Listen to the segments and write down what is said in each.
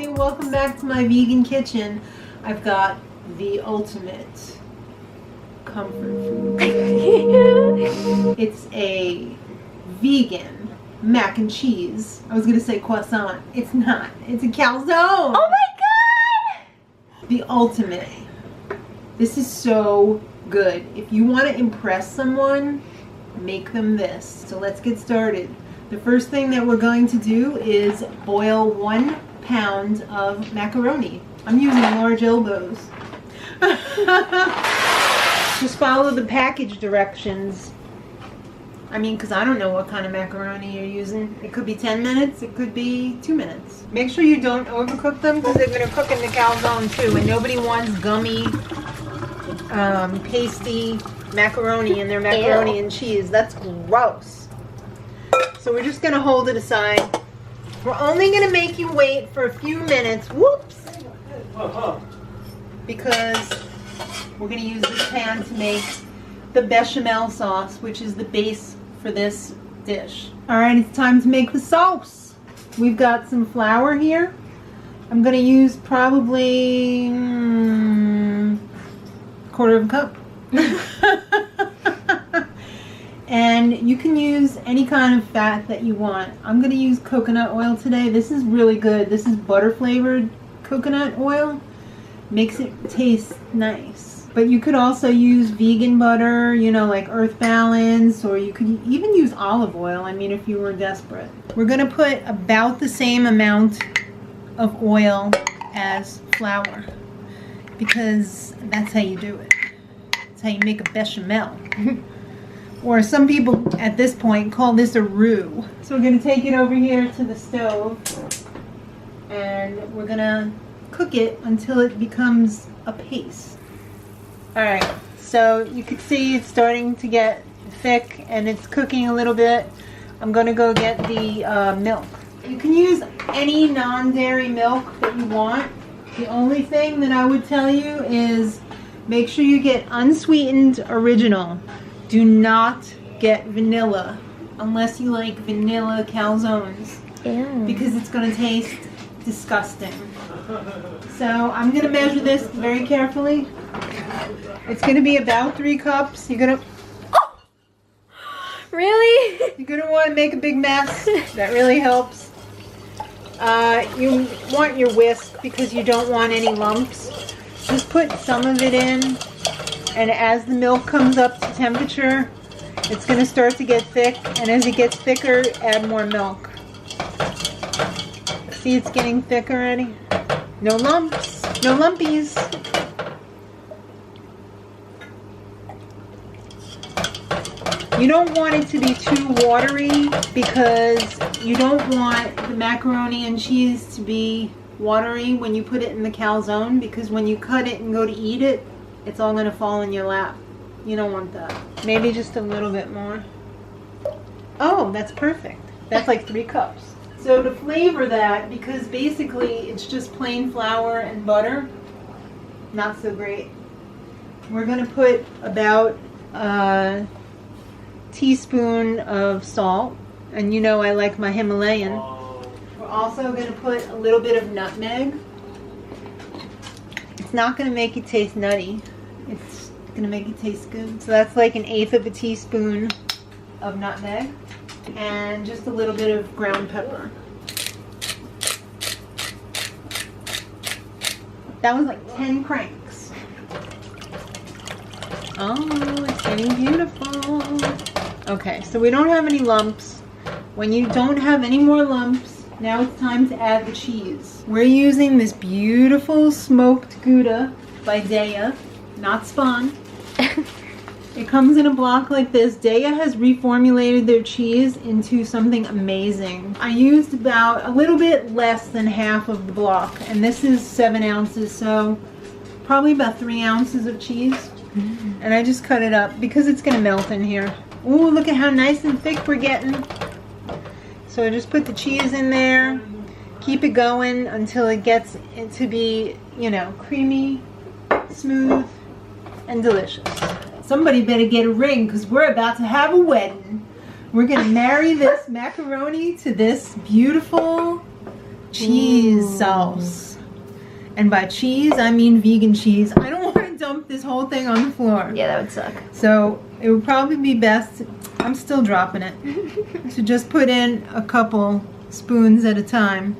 everybody, welcome back to my vegan kitchen. I've got the ultimate comfort food. It's a vegan mac and cheese. I was gonna say croissant. It's not. It's a calzone. Oh my god! The ultimate. This is so good. If you want to impress someone, make them this. So let's get started. The first thing that we're going to do is boil 1 pound of macaroni. I'm using large elbows. Just follow the package directions. I mean, because I don't know what kind of macaroni you're using. It could be 10 minutes, it could be 2 minutes. Make sure you don't overcook them because they're going to cook in the calzone too. And nobody wants gummy, pasty macaroni in their macaroni and cheese. That's gross. So we're just going to hold it aside. We're only going to make you wait for a few minutes. Whoops! Because we're going to use this pan to make the bechamel sauce, which is the base for this dish. Alright, it's time to make the sauce. We've got some flour here. I'm going to use probably a quarter of a cup. And you can use any kind of fat that you want. I'm going to use coconut oil today. This is really good. This is butter flavored coconut oil. Makes it taste nice. But you could also use vegan butter, you know, like Earth Balance, or you could even use olive oil, I mean, if you were desperate. We're going to put about the same amount of oil as flour, because that's how you do it. That's how you make a bechamel. Or some people at this point call this a roux. So we're going to take it over here to the stove, and we're going to cook it until it becomes a paste. Alright, so you can see it's starting to get thick and it's cooking a little bit. I'm going to go get the milk. You can use any non-dairy milk that you want. The only thing that I would tell you is make sure you get unsweetened original. Do not get vanilla unless you like vanilla calzones. Ew. Because it's going to taste disgusting. So I'm going to measure this very carefully. It's going to be about 3 cups. You're going to... Oh! Really? You're going to want to make a big mess. That really helps. You want your whisk because you don't want any lumps. Just put some of it in, and as the milk comes up to temperature, it's going to start to get thick, and as it gets thicker, add more milk. See, it's getting thick already. No lumps, no lumpies. You don't want it to be too watery because you don't want the macaroni and cheese to be watery when you put it in the calzone, because when you cut it and go to eat it, it's all going to fall in your lap. You don't want that. Maybe just a little bit more. Oh, that's perfect. That's like 3 cups. So to flavor that, because basically it's just plain flour and butter, not so great. We're going to put about a teaspoon of salt, and you know I like my Himalayan. We're also going to put a little bit of nutmeg. It's not going to make it taste nutty. It's going to make it taste good. So that's like 1/8 of a teaspoon of nutmeg. And just a little bit of ground pepper. That was like 10 cranks. Oh, it's getting beautiful. Okay, so we don't have any lumps. When you don't have any more lumps, now it's time to add the cheese. We're using this beautiful smoked Gouda by Daya, not Spawn. It comes in a block like this. Daya has reformulated their cheese into something amazing. I used about a little bit less than half of the block, and this is 7 ounces, so probably about 3 ounces of cheese. And I just cut it up because it's going to melt in here. Ooh, look at how nice and thick we're getting. So I just put the cheese in there, keep it going until it gets to be, you know, creamy, smooth, and delicious. Somebody better get a ring because we're about to have a wedding. We're going to marry this macaroni to this beautiful cheese sauce. And by cheese, I mean vegan cheese. I don't want to dump this whole thing on the floor. Yeah, that would suck. So it would probably be best, I'm still dropping it, to just put in a couple spoons at a time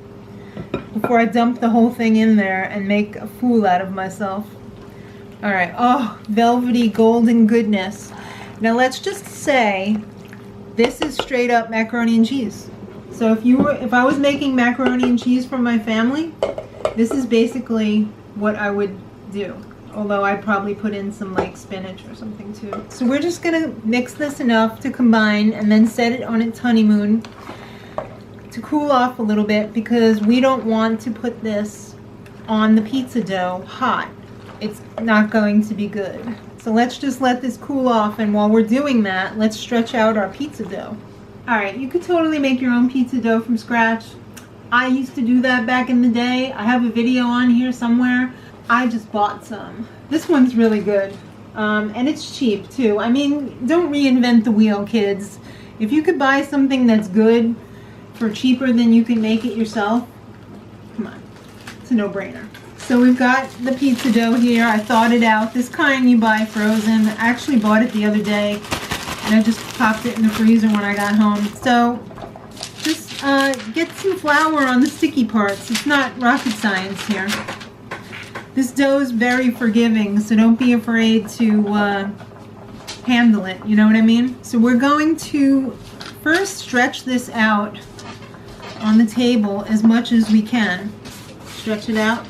before I dump the whole thing in there and make a fool out of myself. All right, oh, velvety golden goodness. Now let's just say this is straight up macaroni and cheese. So if I was making macaroni and cheese for my family, this is basically what I would do. Although I'd probably put in some like spinach or something too. So we're just gonna mix this enough to combine and then set it on its honeymoon to cool off a little bit, because we don't want to put this on the pizza dough hot. It's not going to be good. So let's just let this cool off, and while we're doing that, let's stretch out our pizza dough. Alright, you could totally make your own pizza dough from scratch. I used to do that back in the day. I have a video on here somewhere. I just bought some. This one's really good. And it's cheap too. I mean, don't reinvent the wheel, kids. If you could buy something that's good for cheaper than you can make it yourself, come on. It's a no-brainer. So we've got the pizza dough here. I thawed it out. This kind you buy frozen. I actually bought it the other day, and I just popped it in the freezer when I got home. So just get some flour on the sticky parts. It's not rocket science here. This dough is very forgiving, so don't be afraid to handle it. You know what I mean? So we're going to first stretch this out on the table as much as we can. Stretch it out.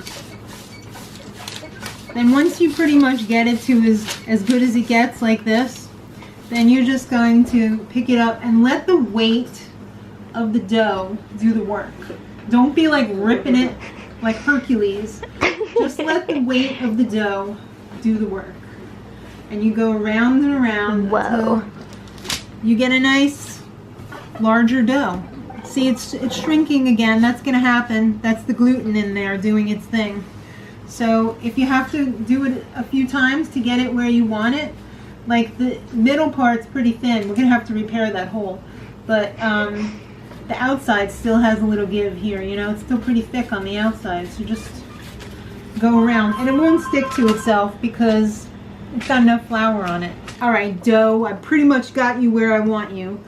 Then once you pretty much get it to as good as it gets, like this, then you're just going to pick it up and let the weight of the dough do the work. Don't be like ripping it like Hercules. Just let the weight of the dough do the work. And you go around and around until you get a nice larger dough. See, it's shrinking again. That's going to happen. That's the gluten in there doing its thing. So if you have to do it a few times to get it where you want it, like the middle part's pretty thin. We're going to have to repair that hole. But the outside still has a little give here. You know, it's still pretty thick on the outside. So just go around. And it won't stick to itself because it's got enough flour on it. Alright, dough. I pretty much got you where I want you.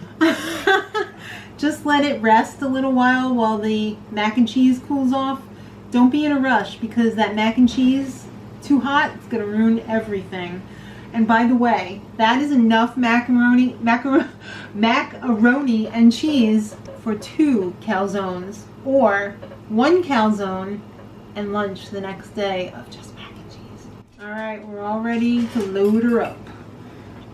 Just let it rest a little while the mac and cheese cools off. Don't be in a rush, because that mac and cheese, too hot, it's going to ruin everything. And by the way, that is enough macaroni and cheese for 2 calzones, or 1 calzone and lunch the next day of just mac and cheese. Alright, we're all ready to load her up.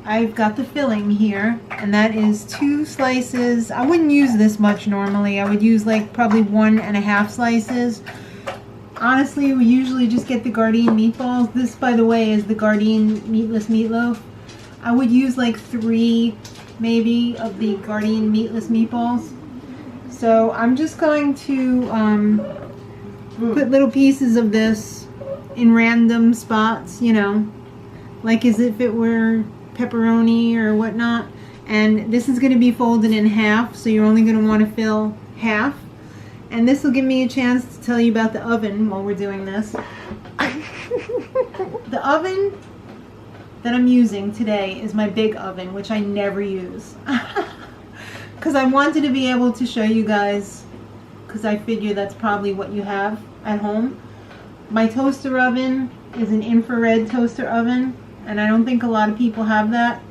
I've got the filling here, and that is 2 slices. I wouldn't use this much normally. I would use like probably 1.5 slices. Honestly, we usually just get the Gardein meatballs. This, by the way, is the Gardein meatless meatloaf. I would use like 3 maybe of the Gardein meatless meatballs. So I'm just going to put little pieces of this in random spots, you know, like as if it were pepperoni or whatnot. And this is going to be folded in half, so you're only going to want to fill half. And this will give me a chance to tell you about the oven while we're doing this. The oven that I'm using today is my big oven, which I never use. Because I wanted to be able to show you guys, because I figure that's probably what you have at home. My toaster oven is an infrared toaster oven, and I don't think a lot of people have that.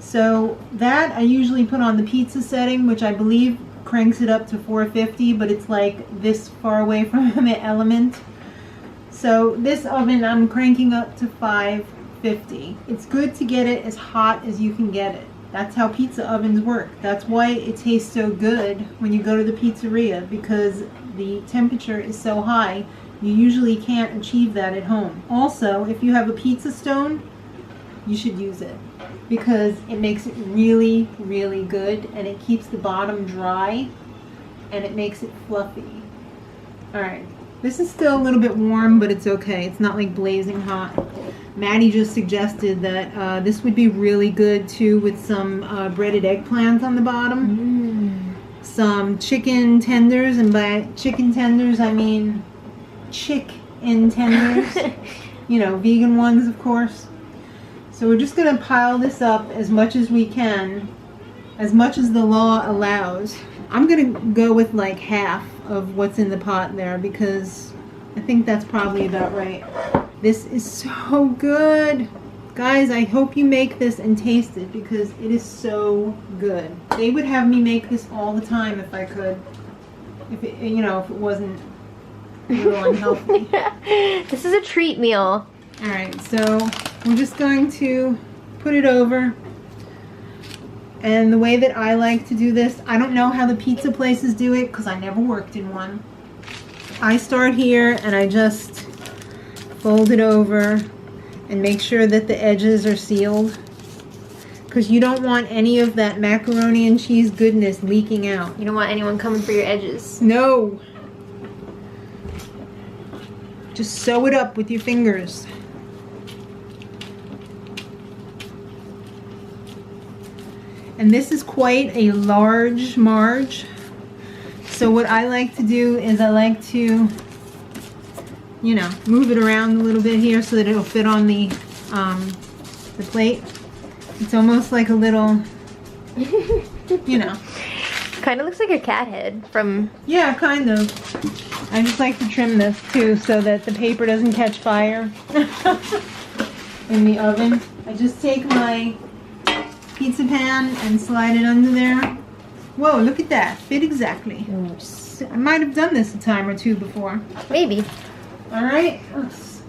So that I usually put on the pizza setting, which I believe cranks it up to 450, but it's like this far away from the element. So this oven I'm cranking up to 550. It's good to get it as hot as you can get it. That's how pizza ovens work. That's why it tastes so good when you go to the pizzeria, because the temperature is so high. You usually can't achieve that at home. Also, if you have a pizza stone, you should use it, because it makes it really, really good, and it keeps the bottom dry, and it makes it fluffy. Alright, this is still a little bit warm, but it's okay. It's not like blazing hot. Maddie just suggested that this would be really good too with some breaded eggplant on the bottom. some chicken tenders, and by chicken tenders I mean chicken tenders. You know, vegan ones, of course. So we're just going to pile this up as much as we can, as much as the law allows. I'm going to go with like half of what's in the pot there because I think that's probably about right. This is so good. Guys, I hope you make this and taste it because it is so good. They would have me make this all the time if I could. If it, you know, if it wasn't a little unhealthy. This is a treat meal. Alright, so we're just going to put it over. And the way that I like to do this, I don't know how the pizza places do it because I never worked in one. I start here and I just fold it over and make sure that the edges are sealed because you don't want any of that macaroni and cheese goodness leaking out. You don't want anyone coming for your edges. No. Just sew it up with your fingers. And this is quite a large marge. So what I like to do is I like to, you know, move it around a little bit here so that it'll fit on the plate. It's almost like a little, you know. Kind of looks like a cat head from... Yeah, kind of. I just like to trim this too so that the paper doesn't catch fire in the oven. I just take my pizza pan and slide it under there. Whoa, look at that. Fit exactly. I might have done this a time or two before. Maybe. Alright, let's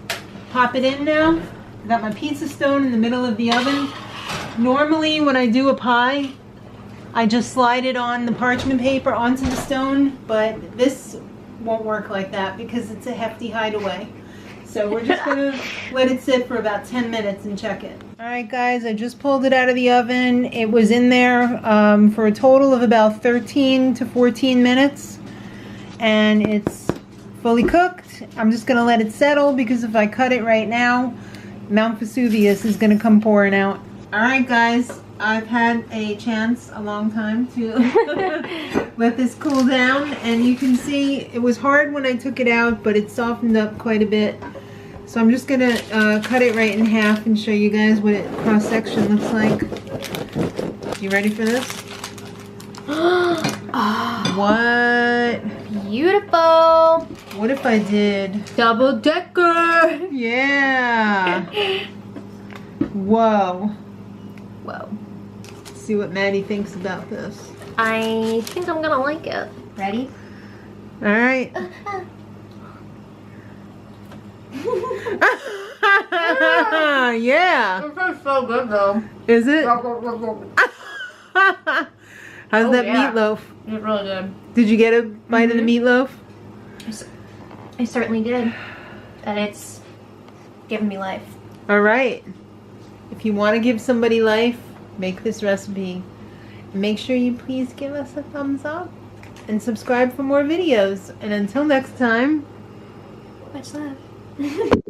pop it in now. I got my pizza stone in the middle of the oven. Normally when I do a pie, I just slide it on the parchment paper onto the stone, but this won't work like that because it's a hefty hideaway. So we're just gonna let it sit for about 10 minutes and check it. Alright guys, I just pulled it out of the oven. It was in there for a total of about 13 to 14 minutes. And it's fully cooked. I'm just gonna let it settle because if I cut it right now, Mount Vesuvius is gonna come pouring out. Alright guys, I've had a chance a long time to let this cool down, and you can see it was hard when I took it out, but it softened up quite a bit. So I'm just gonna cut it right in half and show you guys what it cross-section looks like. You ready for this? What? Beautiful. What if I did? Double decker. Yeah. Whoa. Whoa. Let's see what Maddie thinks about this. I think I'm gonna like it. Ready? All right. Yeah. This is so good though. Is it? How's that yeah. meatloaf? It's really good. Did you get a bite of the meatloaf? I certainly did. And it's giving me life. All right. If you want to give somebody life, make this recipe. Make sure you please give us a thumbs up and subscribe for more videos. And until next time, Much love.